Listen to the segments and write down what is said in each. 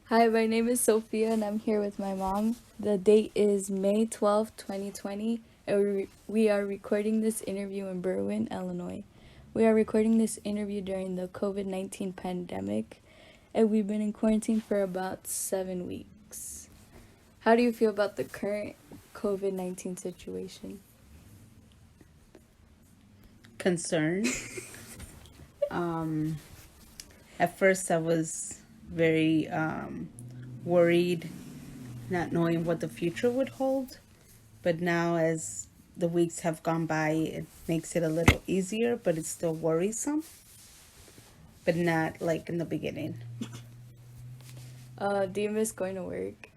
Hi, my name is Sophia and I'm here with my mom. The date is May 12th, 2020, and we are recording this interview in Berwyn, Illinois. We are recording this interview during the COVID-19 pandemic, and we've been in quarantine for about 7 weeks. How do you feel about the current COVID-19 situation? Concern. Um, at first, I was very worried, not knowing what the future would hold. But now, as the weeks have gone by, it makes it a little easier, but it's still worrisome, but not like in the beginning. Do you miss going to work?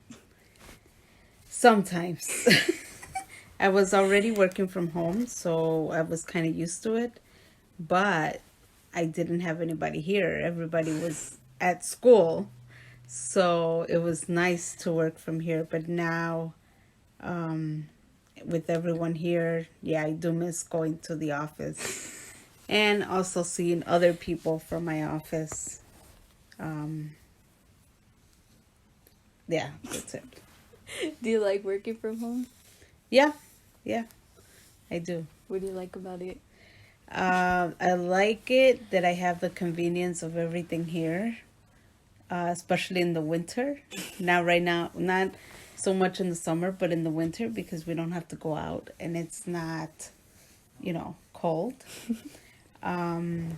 Sometimes. I was already working from home, so I was kind of used to it, but I didn't have anybody here. Everybody was at school. So it was nice to work from here, but now um, with everyone here, yeah, I do miss going to the office and also seeing other people from my office. Um, yeah, that's it. Do you like working from home? Yeah, yeah, I do. What do you like about it? I like it that I have the convenience of everything here, especially in the winter. Now, right now, not so much in the summer, but in the winter because we don't have to go out and it's not, cold. Um,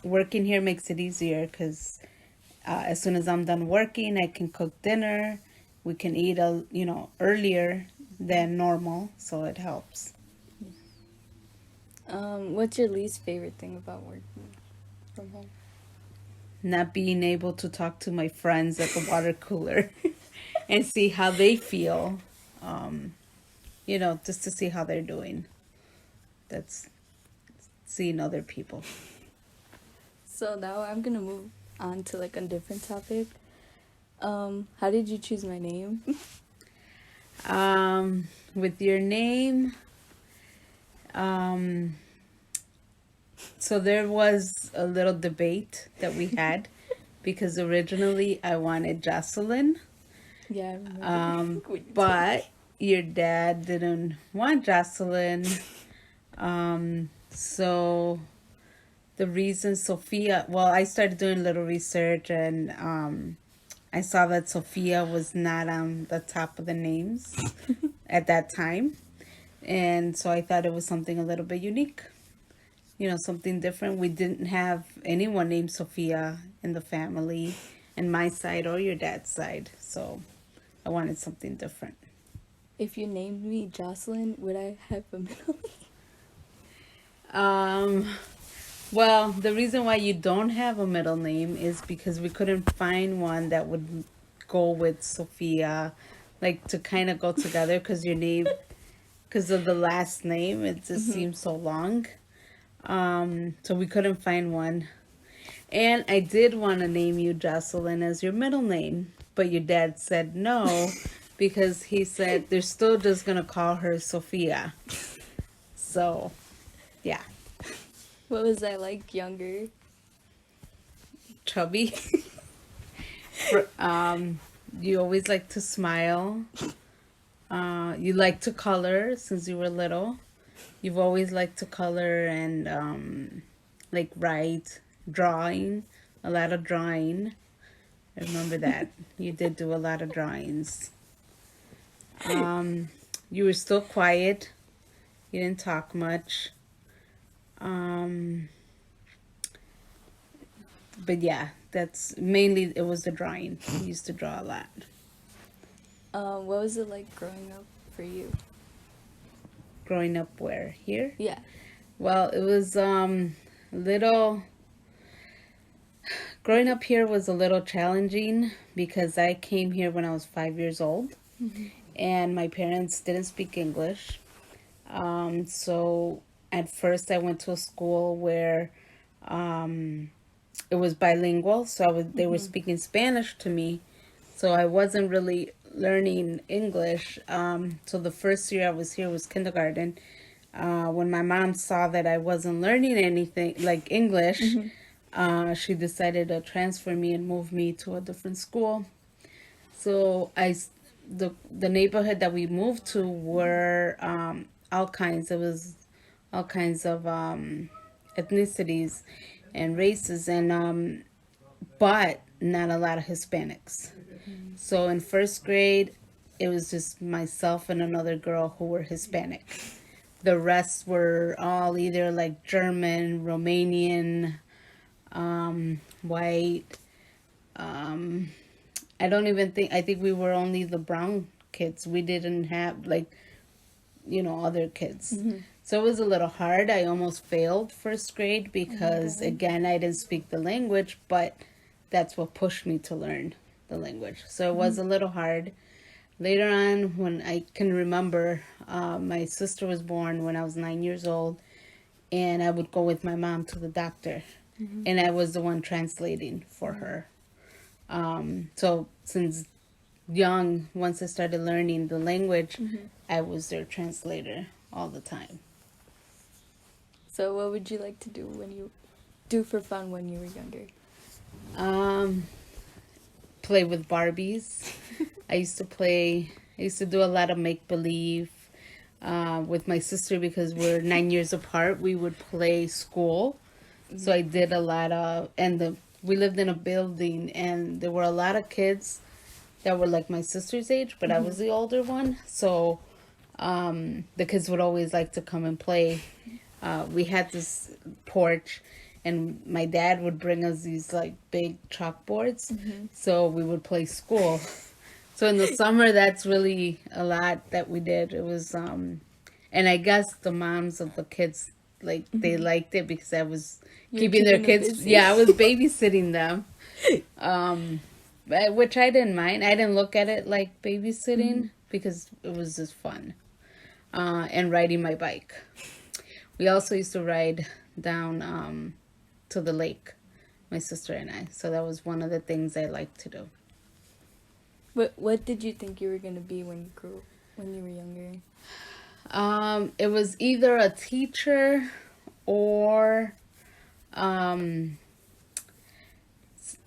Working here makes it easier because as soon as I'm done working, I can cook dinner. We can eat earlier than normal, so it helps. What's your least favorite thing about working from home? Not being able to talk to my friends at the water cooler and see how they feel, um, just to see how they're doing. That's seeing other people. So now I'm gonna move on to like a different topic. How did you choose my name? With your name, um, so there was a little debate that we had because originally I wanted Jocelyn, Yeah, I remember when you told me. but your dad didn't want Jocelyn. So the reason Sophia, well, I started doing a little research and I saw that Sophia was not on the top of the names at that time. And so I thought it was something a little bit unique, something different. We didn't have anyone named Sophia in the family, in my side or your dad's side. So I wanted something different. If you named me Jocelyn, would I have a middle Um, well, the reason why you don't have a middle name is because we couldn't find one that would go with Sophia, like to kind of go together because your name, because of the last name, it just name? seems so long. So we couldn't find one. And I did want to name you Jocelyn as your middle name, but your dad said no because he said they're still just going to call her Sophia. So, yeah, What was I like younger? chubby. um, you always like to smile. You like to color since you were little. You've always liked to color and like write, drawing, a lot of drawing. I remember that. You did do a lot of drawings. Um, you were still quiet. You didn't talk much. Um, but yeah, that's mainly it was the drawing. You used to draw a lot. What was it like growing up for you? Growing up where? Here? Yeah. Well, it was little growing up here was a little challenging because I came here when I was 5 years old and my parents didn't speak English. So at first I went to a school where it was bilingual, so they were speaking Spanish to me, so I wasn't really learning English. So the first year I was here was kindergarten. When my mom saw that I wasn't learning anything like English, she decided to transfer me and move me to a different school. So the neighborhood that we moved to were all kinds. It was all kinds of ethnicities and races, and but not a lot of Hispanics. So in first grade, it was just myself and another girl who were Hispanic. The rest were all either like German, Romanian, white. I don't even think, I think we were only the brown kids. We didn't have like, other kids. So it was a little hard. I almost failed first grade because, again, I didn't speak the language, but that's what pushed me to learn the language. So it was a little hard. Later on, when I can remember, my sister was born when I was 9 years old, and I would go with my mom to the doctor, and I was the one translating for her. So since young, once I started learning the language, I was their translator all the time. So what would you like to do for fun when you were younger? Play with Barbies. I used to do a lot of make believe with my sister because we're 9 years apart. We would play school. So I did a lot of, we lived in a building, and there were a lot of kids that were like my sister's age, but I was the older one. So the kids would always like to come and play. We had this porch, and my dad would bring us these like big chalkboards. So we would play school. So in the summer, that's really a lot that we did. It was, and I guess the moms of the kids, like, they liked it because I was keeping their kids. Busy. Yeah, I was babysitting them, which I didn't mind. I didn't look at it like babysitting because it was just fun. And riding my bike. We also used to ride down to the lake, my sister and I. So that was one of the things I liked to do. What did you think you were gonna be when you were younger? It was either a teacher or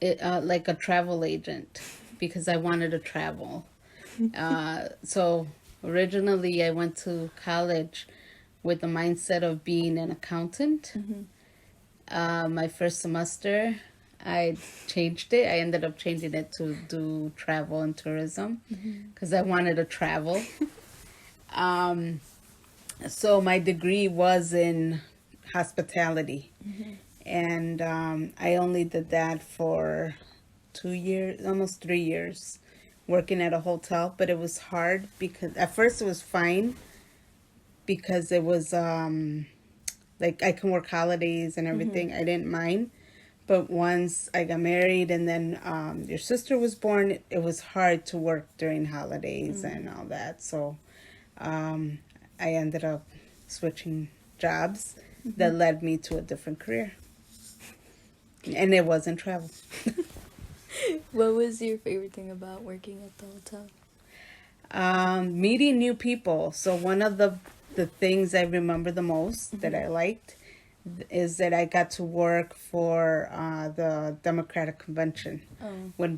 like a travel agent because I wanted to travel. So originally I went to college with the mindset of being an accountant. My first semester, I changed it. I ended up changing it to do travel and tourism because I wanted to travel. So my degree was in hospitality. And I only did that for 2 years, almost 3 years, working at a hotel. But it was hard because at first it was fine because it was like I can work holidays and everything. I didn't mind. But once I got married and then your sister was born, it was hard to work during holidays and all that. So I ended up switching jobs that led me to a different career. And it wasn't travel. What was your favorite thing about working at the hotel? Meeting new people. So one of the things I remember the most that I liked is that I got to work for the Democratic Convention when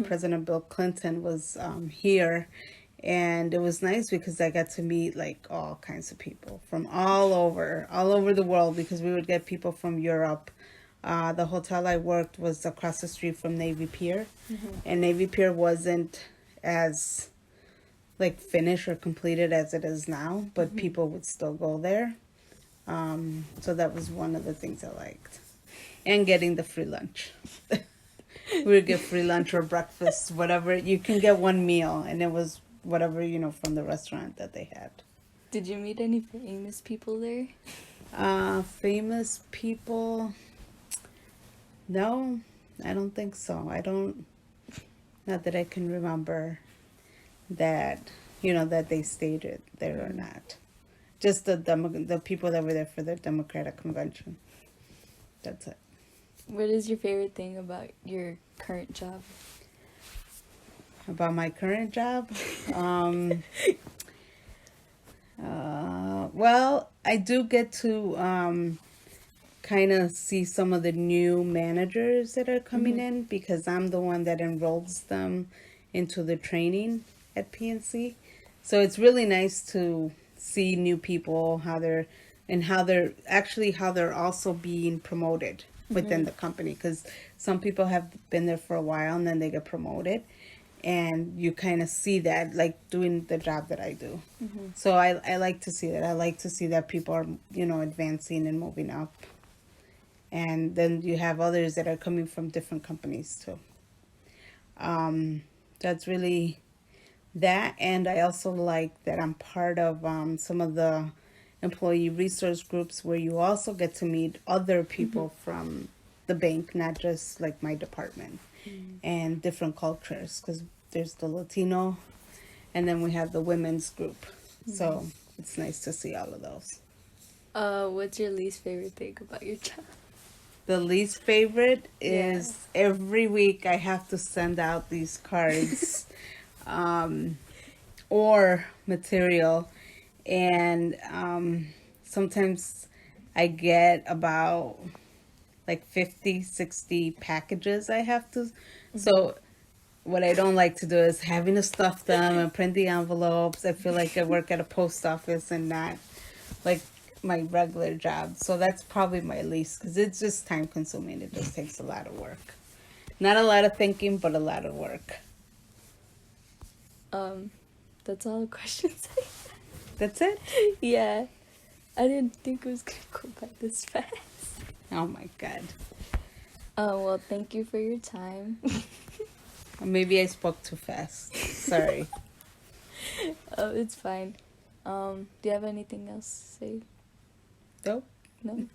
President Bill Clinton was here. And it was nice because I got to meet like all kinds of people from all over the world because we would get people from Europe. The hotel I worked was across the street from Navy Pier. And Navy Pier wasn't as like finished or completed as it is now, but people would still go there. So that was one of the things I liked. And getting the free lunch. We would get free lunch or breakfast, whatever. You can get one meal, and it was whatever, from the restaurant that they had. Did you meet any famous people there? Famous people? No, I don't think so. Not that I can remember that, that they stayed there or not. Just the people that were there for the Democratic Convention. That's it. What is your favorite thing about your current job? About my current job? Well, I do get to kind of see some of the new managers that are coming in because I'm the one that enrolls them into the training at PNC. So it's really nice to see new people, how they're how they're also being promoted within the company, because some people have been there for a while and then they get promoted, and you kind of see that, like doing the job that I do. So I like to see that. I like to see that people are, advancing and moving up. And then you have others that are coming from different companies too. That's really that. And I also like that I'm part of some of the employee resource groups where you also get to meet other people from the bank, not just like my department, and different cultures, because there's the Latino, and then we have the women's group. So it's nice to see all of those. What's your least favorite thing about your job? The least favorite is every week I have to send out these cards or material, and sometimes I get about like 50-60 packages I have to. So what I don't like to do is having to stuff them and print the envelopes. I feel like I work at a post office and not like my regular job. So that's probably my least, because it's just time consuming. It just takes a lot of work. Not a lot of thinking, but a lot of work. That's all the questions I have. That's it? Yeah. I didn't think it was gonna go by this fast. Oh my God. Well, thank you for your time. Maybe I spoke too fast. Sorry. It's fine. Do you have anything else to say? Nope. No?